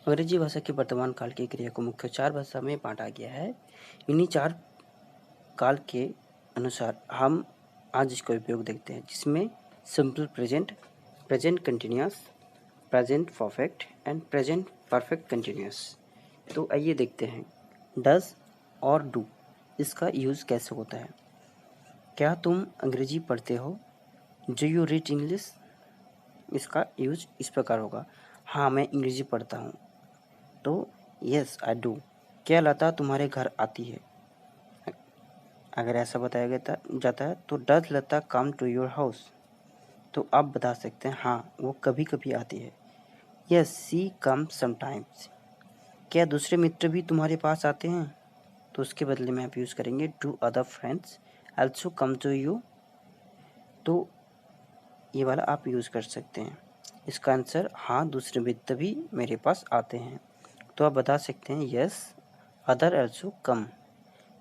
अंग्रेजी भाषा के वर्तमान काल की क्रिया को मुख्य 4 भाषा में बांटा गया है। इन्हीं 4 काल के अनुसार हम आज इसका उपयोग देखते हैं, जिसमें simple present, present continuous, present perfect and present perfect continuous. तो आइए देखते हैं डज और डू इसका यूज़ कैसे होता है। क्या तुम अंग्रेजी पढ़ते हो? Do you read English? इसका यूज इस प्रकार होगा, हाँ मैं अंग्रेजी पढ़ता हूँ। तो यस आई डू। क्या लता तुम्हारे घर आती है? अगर ऐसा बताया जाता है तो does Lata come to your house? तो आप बता सकते हैं हाँ वो कभी कभी आती है। यस सी कम समटाइम्स। क्या दूसरे मित्र भी तुम्हारे पास आते हैं? तो उसके बदले में आप यूज़ करेंगे do other friends also come to you? तो ये वाला आप यूज़ कर सकते हैं। इसका आंसर हाँ दूसरे मित्र भी मेरे पास आते हैं। तो आप बता सकते हैं यस अदर आल्सो कम।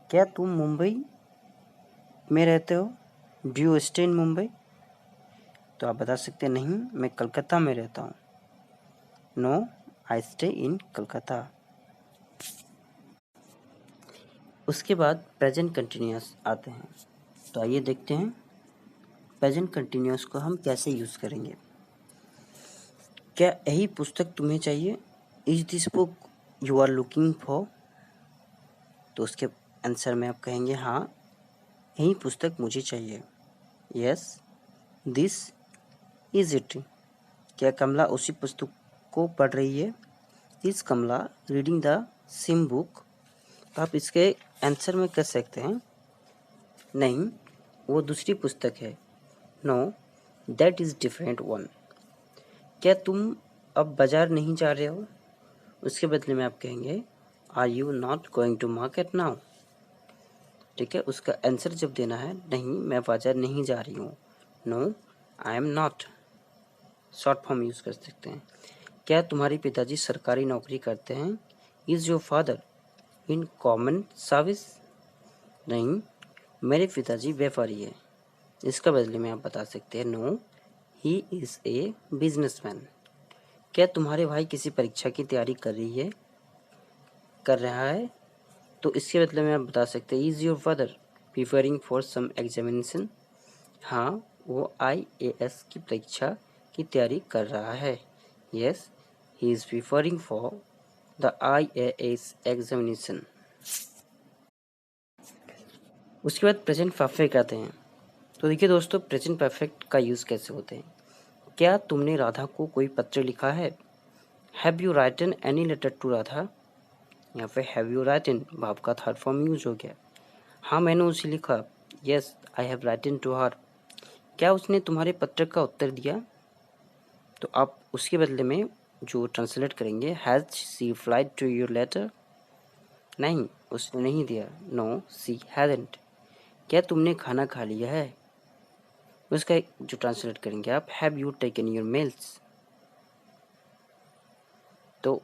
क्या तुम मुंबई में रहते हो? Do you stay in Mumbai? तो आप बता सकते हैं नहीं मैं कलकत्ता में रहता हूँ। No I stay in Calcutta. उसके बाद प्रेजेंट कंटिन्यूअस आते हैं। तो आइए देखते हैं प्रेजेंट कंटिन्यूअस को हम कैसे यूज़ करेंगे। क्या यही पुस्तक तुम्हें चाहिए? Is this book you are looking for? तो उसके आंसर में आप कहेंगे हाँ यही पुस्तक मुझे चाहिए। Yes this is it. क्या कमला उसी पुस्तक को पढ़ रही है? Is Kamala reading the same book? तो आप इसके आंसर में कह सकते हैं नहीं वो दूसरी पुस्तक है। Know that is different one. क्या तुम अब बाज़ार नहीं जा रहे हो? उसके बदले में आप कहेंगे are you not going to market now? ठीक है, उसका आंसर जब देना है नहीं मैं बाज़ार नहीं जा रही हूँ। No I am not. Short form use कर सकते हैं। क्या तुम्हारे पिताजी सरकारी नौकरी करते हैं? Is your father in government service? नहीं मेरे पिताजी व्यापारी है। इसका बदले में आप बता सकते हैं no he is a businessman. क्या तुम्हारे भाई किसी परीक्षा की तैयारी कर रहा है? तो इसके बदले में आप बता सकते हैं is your father preparing for some examination? हाँ वो IAS की परीक्षा की तैयारी कर रहा है। Yes he is preparing for the IAS examination. उसके बाद प्रेजेंट परफेक्ट आते हैं। तो देखिए दोस्तों प्रेजेंट परफेक्ट का यूज़ कैसे होते हैं। क्या तुमने राधा को कोई पत्र लिखा है? Have you written any letter to Radha? यहाँ पे हैव यू राइटन वर्ब का थर्ड फॉर्म यूज हो गया। हाँ मैंने उसे लिखा। Yes I have written to her. क्या उसने तुम्हारे पत्र का उत्तर दिया? तो आप उसके बदले में जो ट्रांसलेट करेंगे has she replied to your letter? नहीं उसने नहीं दिया। No she hasn't. क्या तुमने खाना खा लिया है? उसका जो ट्रांसलेट करेंगे आप have you taken your meals? तो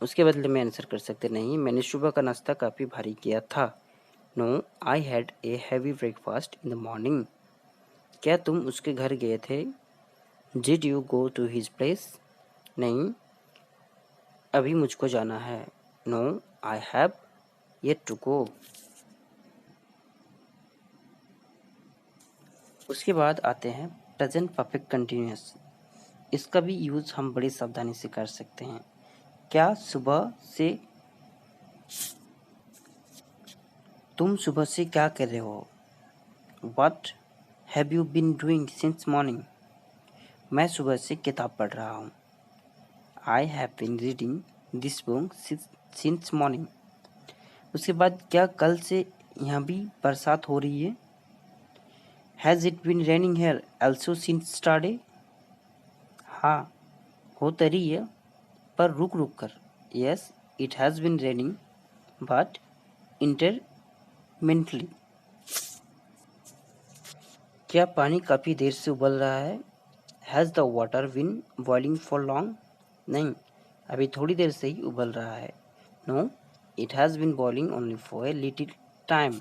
उसके बदले में आंसर कर सकते नहीं मैंने सुबह का नाश्ता काफ़ी भारी किया था। No I had a heavy breakfast in the morning. क्या तुम उसके घर गए थे? Did you go to his place? नहीं अभी मुझको जाना है। No I have yet to go. उसके बाद आते हैं प्रेजेंट परफेक्ट कंटिन्यूअस। इसका भी यूज़ हम बड़ी सावधानी से कर सकते हैं। तुम सुबह से क्या कर रहे हो? What have you been doing since morning? मैं सुबह से किताब पढ़ रहा हूँ। I have been reading this book since morning. उसके बाद क्या कल से यहाँ भी बरसात हो रही है? Has it been raining here also since yesterday? हाँ हो तो रही है पर रुक रुक कर। Yes it has been raining but intermittently. क्या पानी काफ़ी देर से उबल रहा है? Has the water been boiling for long? नहीं अभी थोड़ी देर से ही उबल रहा है। No it has been boiling only for a little time.